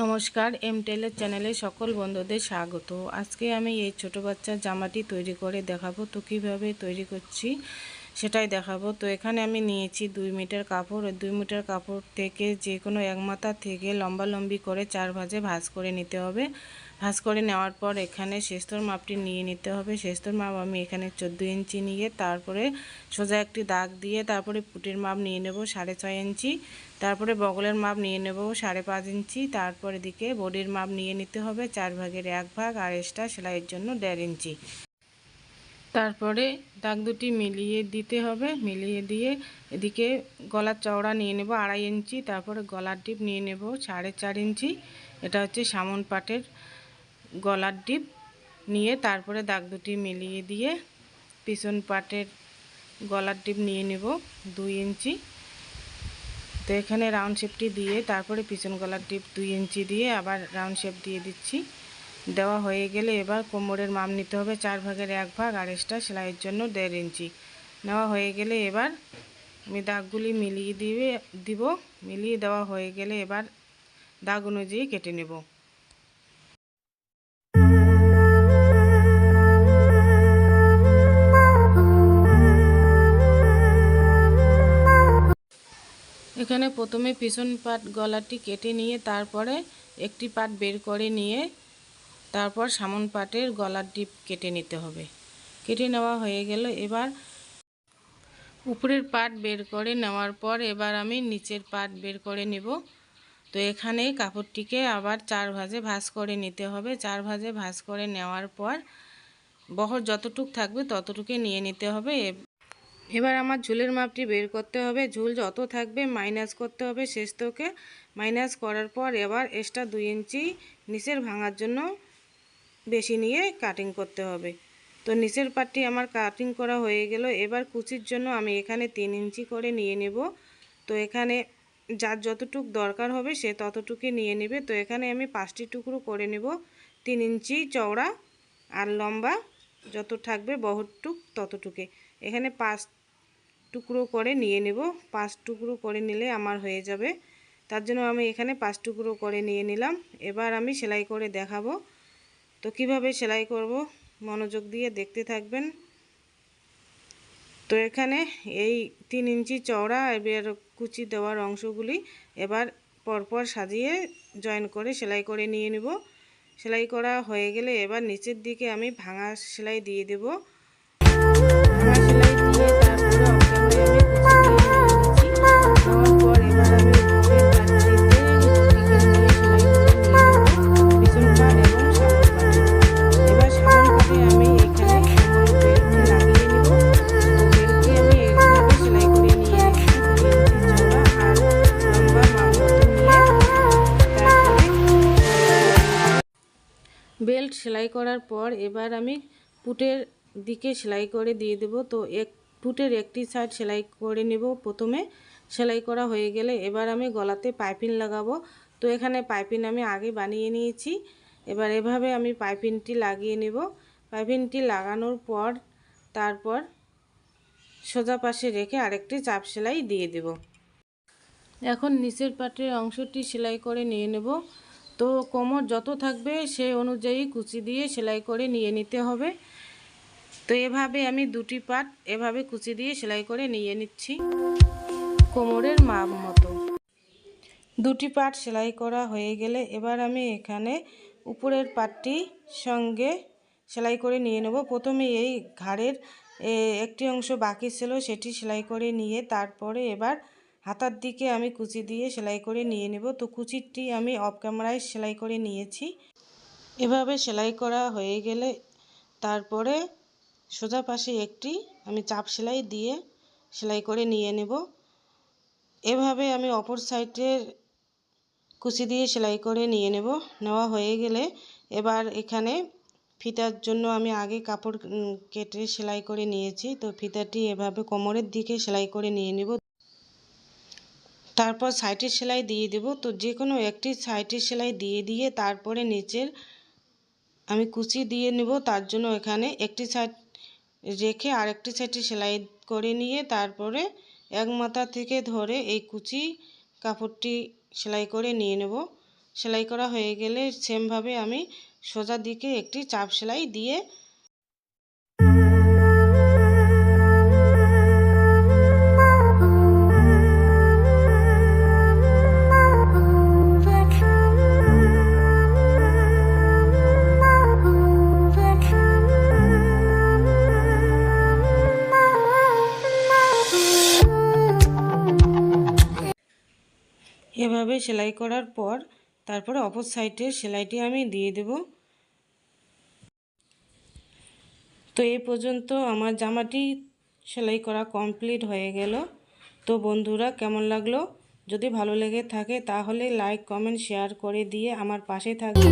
নমস্কার, এম টেলের চ্যানেলে সকল বন্ধুদের স্বাগত। আজকে আমি এই ছোট বাচ্চার জামাটি তৈরি করে দেখাবো। তো কিভাবে তৈরি করছি সেটাই দেখাবো। তো এখানে আমি নিয়েছি 2 মিটার কাপড়। 2 মিটার কাপড় থেকে যে কোনো এক মাথা থেকে লম্বালম্বি করে 4 ভাঁজে ভাঁজ করে নিতে হবে। ভাঁজ করে নেওয়ার পর এখানে শেস্তর মাপটি নিয়ে নিতে হবে। শেস্তর মাপ আমি এখানে 14 ইঞ্চি নিয়ে তারপরে সোজা একটি দাগ দিয়ে তারপরে পুটির মাপ নিয়ে নেব 6.5 ইঞ্চি। তারপরে বগলের মাপ নিয়ে নেব 5.5 ইঞ্চি। তারপরে দিকে বডির মাপ নিয়ে নিতে হবে 4 ভাগের 1 ভাগ, আর এক্সট্রা সেলাইয়ের জন্য 1.5 ইঞ্চি। তারপরে দাগ দুটি মিলিয়ে দিতে হবে। মিলিয়ে দিয়ে এদিকে গলার চওড়া নিয়ে নেব 2.5 ইঞ্চি। তারপরে গলার ডিপ নিয়ে নেব 4.5 ইঞ্চি। এটা হচ্ছে সামন পাটের গলার ডিপ নিয়ে তারপরে দাগ দুটি মিলিয়ে দিয়ে পিছন পাটের গলার ডিপ নিয়ে নেব 2 ইঞ্চি। তো এখানে রাউন্ড শেপটি দিয়ে তারপরে পিছন গলার ডিপ 2 ইঞ্চি দিয়ে আবার রাউন্ড শেপ দিয়ে দিচ্ছি। দেওয়া হয়ে গেলে এবার কোমরের মাপ নিতে হবে 4 ভাগের 1 ভাগ, আর এক্সট্রা সেলাইয়ের জন্য 1.5 ইঞ্চি। নেওয়া হয়ে গেলে এবার আমি দাগগুলি মিলিয়ে দিব। মিলিয়ে দেওয়া হয়ে গেলে এবার দাগ অনুযায়ী কেটে নেব। এখানে প্রথমে পিছন পাট গলাটি কেটে নিয়ে তারপরে একটি পাট বের করে নিয়ে তারপর সামন পাটের গলার ডিপ কেটে নিতে হবে। কেটে নেওয়া হয়ে গেল এবার উপরের পাট বের করে নেওয়ার পর এবার আমি নিচের পাট বের করে নেব। তো এখানে কাপড়টিকে আবার 4 ভাঁজে ভাঁজ করে নিতে হবে। 4 ভাঁজে ভাঁজ করে নেওয়ার পর বহর যতটুক থাকবে ততটুকু নিয়ে নিতে হবে। এবার আমার ঝুলের মাপটি বের করতে হবে। ঝুল যত থাকবে মাইনাস করতে হবে শেষ থেকে। মাইনাস করার পর এবার এক্সট্রা 2 ইঞ্চি নিচের ভাঙার জন্য বেশি নিয়ে কাটিং করতে হবে। তো নিচের পাটটি আমার কাটিং করা হয়ে গেল। এবার কুচির জন্য আমি এখানে 3 ইঞ্চি করে নিয়ে নেব। তো এখানে যার যতটুক দরকার হবে সে ততটুকু নিয়ে নেবে। তো এখানে আমি 5টি টুকরো করে নেব 3 ইঞ্চি চওড়া, আর লম্বা যত থাকবে বহরটুক ততটুকু এখানে 5 টুকরো করে নিয়ে নেব। 5 টুকরো করে নিলে আমার হয়ে যাবে। তার জন্য আমি এখানে 5 টুকরো করে নিয়ে নিলাম। এবার আমি সেলাই করে দেখাবো। তো কিভাবে সেলাই করব মনোযোগ দিয়ে দেখতে থাকবেন। তো এখানে এই 3 ইঞ্চি চওড়া এবার কুচি দেওয়ার অংশগুলি এবার পরপর সাজিয়ে জয়েন করে সেলাই করে নিয়ে নেব। সেলাই করা হয়ে গেলে এবার নিচের দিকে আমি ভাঙা সেলাই দিয়ে দেব। ভাঙা সেলাই দিয়ে তারপরে অক্টোবরে আমি কুচি দিয়ে নিয়েছি। দেওয়ার পর এবার আমি বেল্ট সেলাই করার পর এবার আমি পুটের দিকে সেলাই করে দিয়ে দেব। তো পুটের একটি সাইড সেলাই করে নেব প্রথমে। সেলাই করা হয়ে গেলে এবার আমি গলাতে পাইপিং লাগাবো। তো এখানে পাইপিং আমি আগে বানিয়ে নিয়েছি। এবার এভাবে আমি পাইপিংটি লাগিয়ে নেব। পাইপিংটি লাগানোর পর তারপর সোজা পাশে রেখে আরেকটি চাপ সেলাই দিয়ে দেব। এখন নিচের পাটের অংশটি সেলাই করে নিয়ে নেব। তো কোমর যত থাকবে সেই অনুযায়ী কুচি দিয়ে সেলাই করে নিয়ে নিতে হবে। তো এভাবে আমি দুটি পাট এভাবে কুচি দিয়ে সেলাই করে নিয়ে নিচ্ছি কোমরের মাপ মতো। দুটি পাট সেলাই করা হয়ে গেলে এবার আমি এখানে উপরের পাটটি সঙ্গে সেলাই করে নিয়ে নেব। প্রথমে এই ঘাড়ের একটি অংশ বাকি ছিল সেটি সেলাই করে নিয়ে তারপরে এবার হাতার দিকে আমি কুচি দিয়ে সেলাই করে নিয়ে নেব। তো কুচিটি আমি অফ ক্যামেরায় সেলাই করে নিয়েছি। এভাবে সেলাই করা হয়ে গেলে তারপরে সোজা পাশে একটি আমি চাপ সেলাই দিয়ে সেলাই করে নিয়ে নেব। এভাবে আমি অপর সাইডের কুচি দিয়ে সেলাই করে নিয়ে নেব। নেওয়া হয়ে গেলে এবার এখানে ফিতার জন্য আমি আগে কাপড় কেটে সেলাই করে নিয়েছি। তো ফিতাটি এভাবে কোমরের দিকে সেলাই করে নিয়ে নেব। তারপর সাইডের সেলাই দিয়ে দেব। তো যে কোনো একটি সাইডের সেলাই দিয়ে তারপরে নিচের আমি কুচি দিয়ে নেব। তার জন্য এখানে একটি সাইড রেখে আরেকটি সাইডে সেলাই করে নিয়ে তারপরে এক মাথা থেকে ধরে এই কুচি কাপড়টি সেলাই করে নিয়ে নেব। সেলাই করা হয়ে গেলে সেমভাবে আমি সোজা দিকে একটি চাপ সেলাই দিয়ে এভাবে সেলাই করার পর তারপরে অপর সাইডের সেলাইটি আমি দিয়ে দেব। তো এই পর্যন্ত আমার জামাটি সেলাই করা কমপ্লিট হয়ে গেল। তো বন্ধুরা, কেমন লাগলো? যদি ভালো লেগে থাকে তাহলে লাইক, কমেন্ট, শেয়ার করে দিয়ে আমার পাশে থাকবে।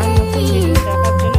আর নতুন ভিডিও দেখার জন্য